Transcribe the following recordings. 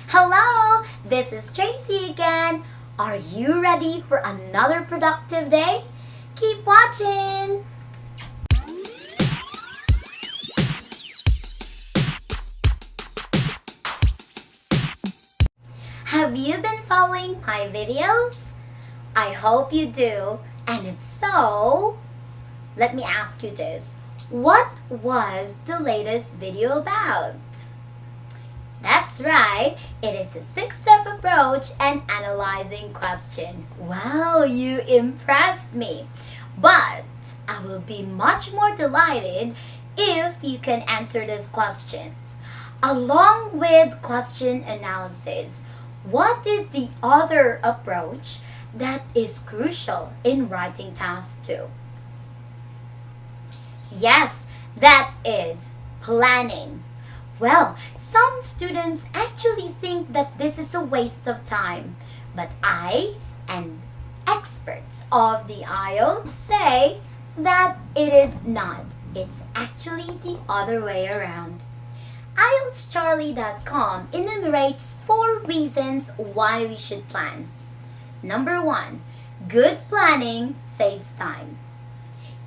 Hello, this is Tracy again. Are you ready for another productive day? Keep watching! Have you been following my videos? I hope you do, and if so, let me ask you this. What was the latest video about? That's right, it is a 6-step approach and analyzing question. Wow, you impressed me. But I will be much more delighted if you can answer this question. Along with question analysis, what is the other approach that is crucial in writing task 2? Yes, that is planning. Well, some students actually think that this is a waste of time, but I and experts of the IELTS say that it is not. It's actually the other way around. IELTSCharlie.com enumerates 4 reasons why we should plan. Number 1, good planning saves time.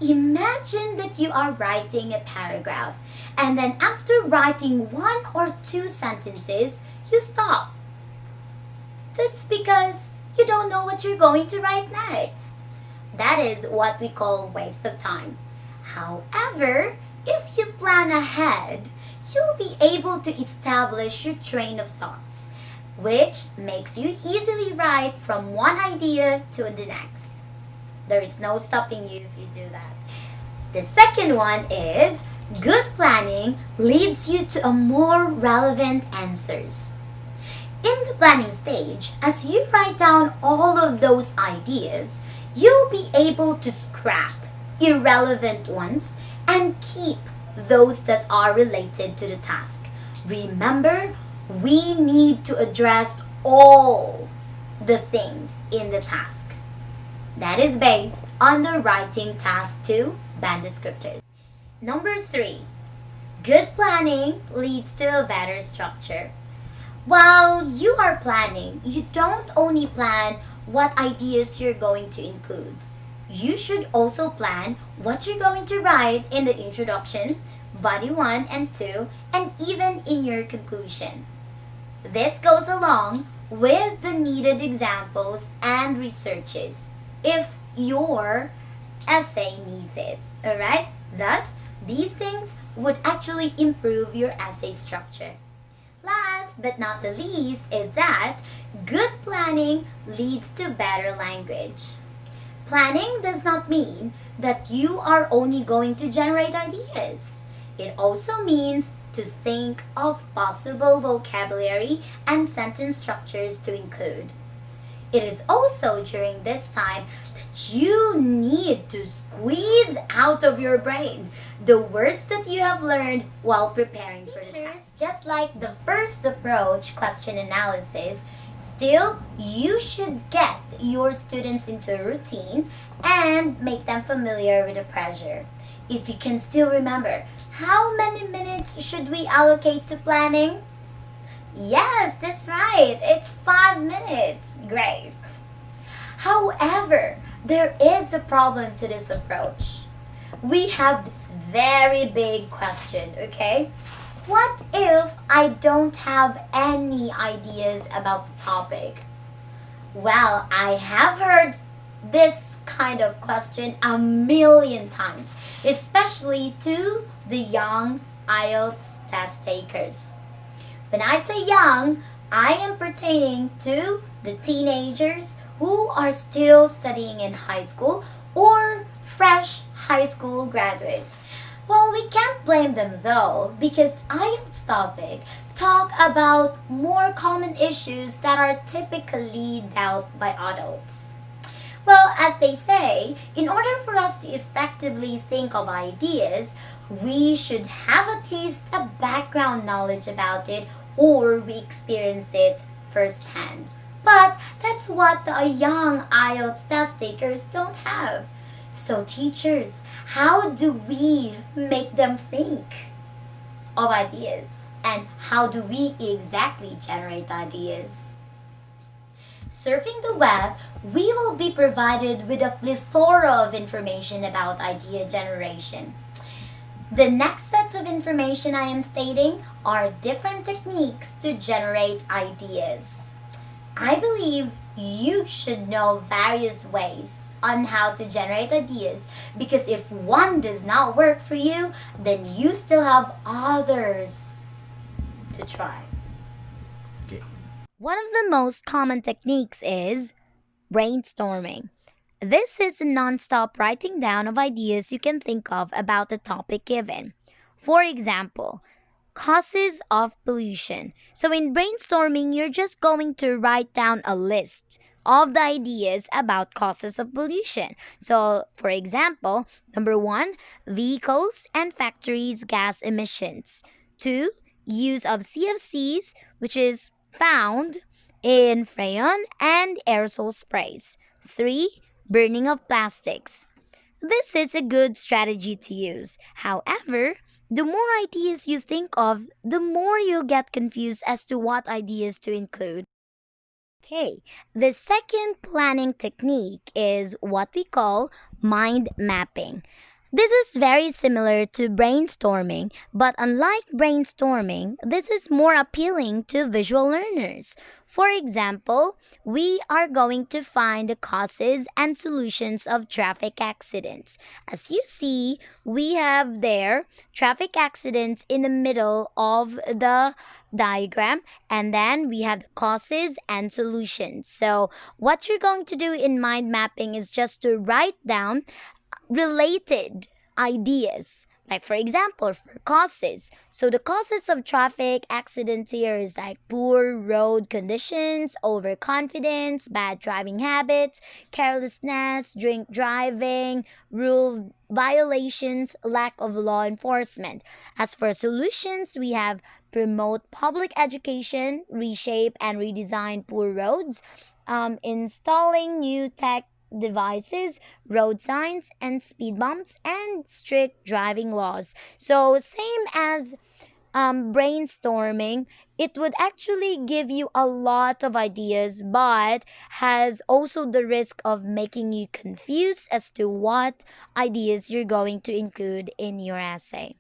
Imagine that you are writing a paragraph and then after writing 1 or 2 sentences, you stop. That's because you don't know what you're going to write next. That is what we call waste of time. However, if you plan ahead, you'll be able to establish your train of thoughts, which makes you easily write from one idea to the next. There is no stopping you if you do that. The second one is good planning leads you to a more relevant answers. In the planning stage, as you write down all of those ideas, you'll be able to scrap irrelevant ones and keep those that are related to the task. Remember, we need to address all the things in the task. That is based on the writing task 2 band descriptors. Number 3, good planning leads to a better structure. While you are planning, you don't only plan what ideas you're going to include. You should also plan what you're going to write in the introduction, body 1 and 2, and even in your conclusion. This goes along with the needed examples and researches if your essay needs it. Alright? Thus, these things would actually improve your essay structure. Last but not the least is that good planning leads to better language. Planning does not mean that you are only going to generate ideas. It also means to think of possible vocabulary and sentence structures to include. It is also during this time that you need to squeeze out of your brain the words that you have learned while preparing for the test. Just like the first approach, question analysis, still you should get your students into a routine and make them familiar with the pressure. If you can still remember, how many minutes should we allocate to planning? Yes, that's right. It's 5 minutes. Great. However, there is a problem to this approach. We have this very big question, okay? What if I don't have any ideas about the topic? Well, I have heard this kind of question a million times, especially to the young IELTS test takers. When I say young, I am pertaining to the teenagers who are still studying in high school or fresh high school graduates. Well, we can't blame them though, because IELTS topic talk about more common issues that are typically dealt by adults. Well, as they say, in order for us to effectively think of ideas, we should have at least a background knowledge about it or we experienced it firsthand. But that's what the young IELTS test takers don't have. So teachers, how do we make them think? of ideas. And how do we exactly generate ideas? Surfing the web, we will be provided with a plethora of information about idea generation. The next sets of information I am stating are different techniques to generate ideas. I believe you should know various ways on how to generate ideas, because if one does not work for you, then you still have others to try. Okay. One of the most common techniques is brainstorming. This is a non-stop writing down of ideas you can think of about the topic given. For example, causes of pollution. So in brainstorming, you're just going to write down a list of the ideas about causes of pollution. So, for example, number 1, vehicles and factories gas emissions. 2, use of CFCs, which is found in freon and aerosol sprays. 3, burning of plastics. This is a good strategy to use. However, the more ideas you think of, the more you'll get confused as to what ideas to include. Okay, the second planning technique is what we call mind mapping. This is very similar to brainstorming, but unlike brainstorming, this is more appealing to visual learners. For example, we are going to find the causes and solutions of traffic accidents. As you see, we have there traffic accidents in the middle of the diagram, and then we have the causes and solutions. So, what you're going to do in mind mapping is just to write down related ideas. Like, for example, for causes. So, the causes of traffic accidents here is like poor road conditions, overconfidence, bad driving habits, carelessness, drink driving, rule violations, lack of law enforcement. As for solutions, we have promote public education, reshape and redesign poor roads, installing new tech devices, road signs, and speed bumps, and strict driving laws. So, same as brainstorming, it would actually give you a lot of ideas, but has also the risk of making you confused as to what ideas you're going to include in your essay.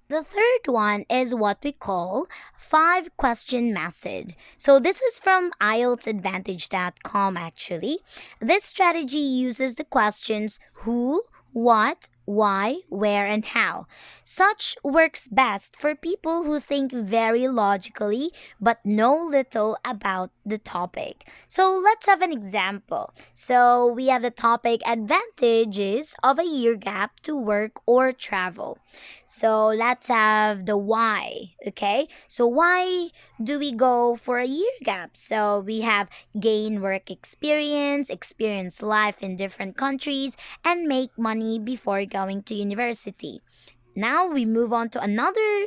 The third one is what we call 5 question method. So this is from IELTSadvantage.com actually. This strategy uses the questions who, what, why, where, and how. Such works best for people who think very logically but know little about the topic. So let's have an example. So we have the topic advantages of a year gap to work or travel. So let's have the why. Okay. So why do we go for a year gap? So we have gain work experience, experience life in different countries, and make money before going to university. Now we move on to another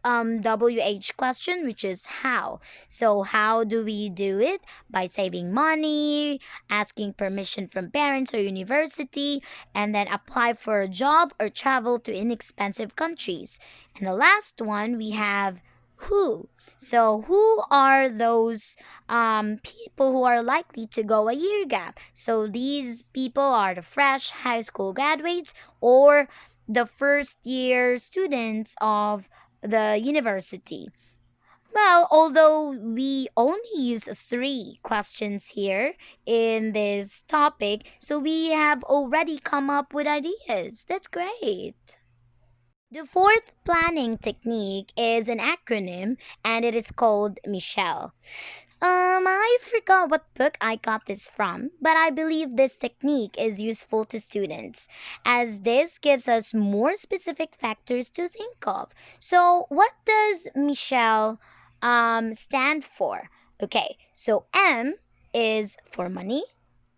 WH question, which is how. So, how do we do it? By saving money, asking permission from parents or university, and then apply for a job or travel to inexpensive countries. And the last one, we have who. So, who are those people who are likely to go a year gap? So, these people are the fresh high school graduates or the first year students of the university. Well, although we only use 3 questions here in this topic, so we have already come up with ideas. That's great. The fourth planning technique is an acronym and it is called Michelle. I forgot what book I got this from, but I believe this technique is useful to students as this gives us more specific factors to think of. So, what does Michelle stand for? Okay, so M is for money,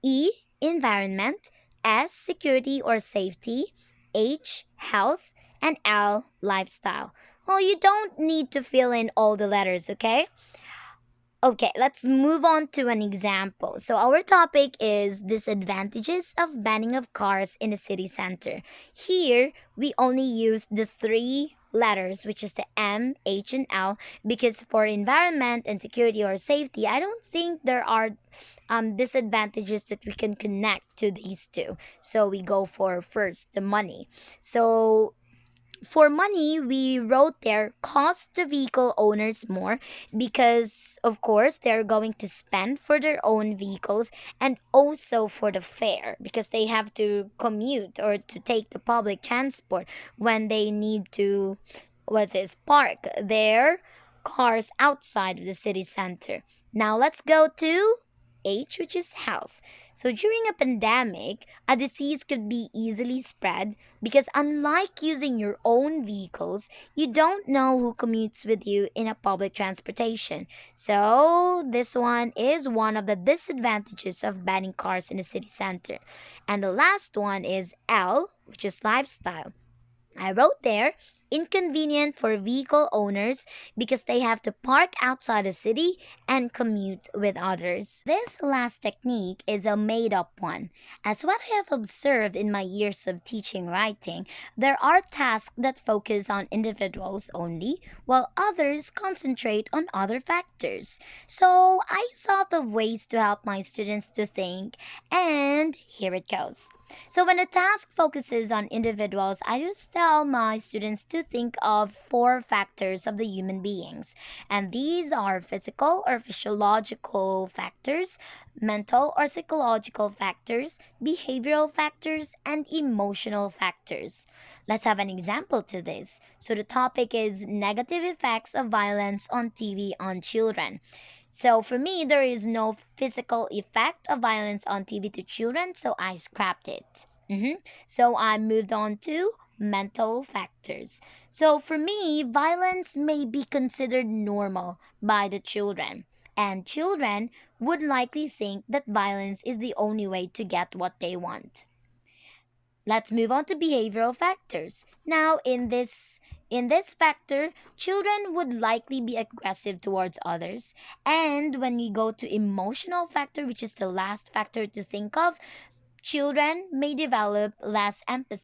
E, environment, S, security or safety, H, health, and L, lifestyle. Well, you don't need to fill in all the letters, okay? Okay, let's move on to an example. So our topic is disadvantages of banning of cars in the city center. Here, we only use the 3 letters, which is the M, H, and L, because for environment and security or safety, I don't think there are disadvantages that we can connect to these two. So we go for first the money. So for money, we wrote there cost the vehicle owners more because, of course, they're going to spend for their own vehicles and also for the fare because they have to commute or to take the public transport when they need to, what's this, park their cars outside of the city center. Now let's go to H, which is health. So during a pandemic, a disease could be easily spread because unlike using your own vehicles, you don't know who commutes with you in a public transportation. So this one is one of the disadvantages of banning cars in the city center. And the last one is L, which is lifestyle. I wrote there inconvenient for vehicle owners because they have to park outside the city and commute with others. This last technique is a made up one. As what I have observed in my years of teaching writing, there are tasks that focus on individuals only, while others concentrate on other factors. So I thought of ways to help my students to think, and here it goes. So when a task focuses on individuals, I just tell my students to think of four factors of the human beings. And these are physical or physiological factors, mental or psychological factors, behavioral factors, and emotional factors. Let's have an example to this. So the topic is negative effects of violence on TV on children. So for me, there is no physical effect of violence on TV to children, so I scrapped it. So I moved on to mental factors. So for me, violence may be considered normal by the children, and children would likely think that violence is the only way to get what they want. Let's move on to behavioral factors. Now, in this factor, children would likely be aggressive towards others. And when we go to emotional factor, which is the last factor to think of, children may develop less empathy.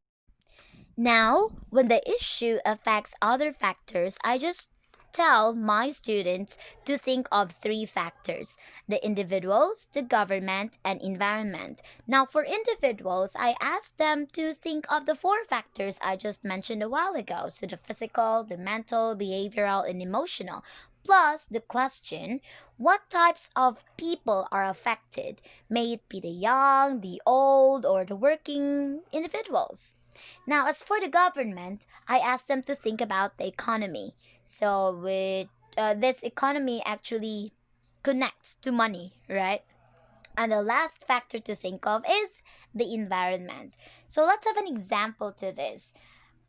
Now, when the issue affects other factors, I just tell my students to think of three factors: the individuals, the government, and environment. Now, for individuals, I ask them to think of the four factors I just mentioned a while ago. So, the physical, the mental, behavioral, and emotional. Plus, the question, what types of people are affected? May it be the young, the old, or the working individuals. Now, as for the government, I asked them to think about the economy. So, with this economy actually connects to money, right? And the last factor to think of is the environment. So, let's have an example to this,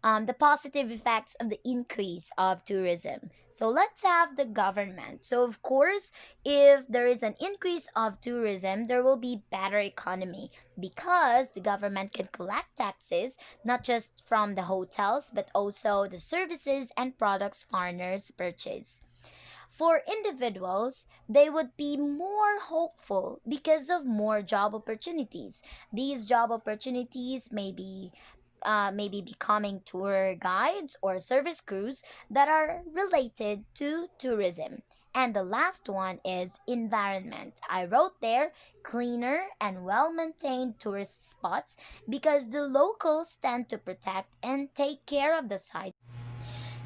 the positive effects of the increase of tourism. So let's have the government. So of course, if there is an increase of tourism, there will be better economy because the government can collect taxes not just from the hotels but also the services and products foreigners purchase. For individuals, they would be more hopeful because of more job opportunities. These job opportunities may be maybe becoming tour guides or service crews that are related to tourism. And the last one is environment. I wrote there cleaner and well maintained tourist spots because the locals tend to protect and take care of the site.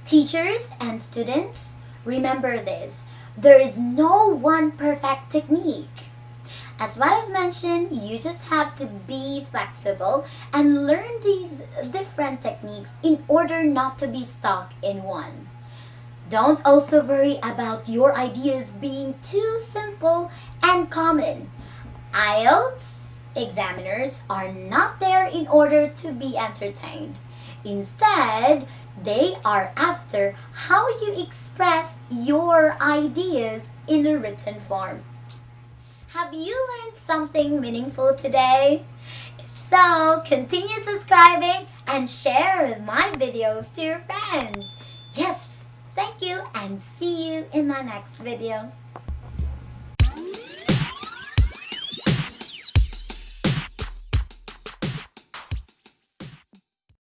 Teachers and students, remember this: there is no one perfect technique. As what I've mentioned, you just have to be flexible and learn these different techniques in order not to be stuck in one. Don't also worry about your ideas being too simple and common. IELTS examiners are not there in order to be entertained. Instead, they are after how you express your ideas in a written form. Have you learned something meaningful today? If so, continue subscribing and share my videos to your friends. Yes, thank you and see you in my next video.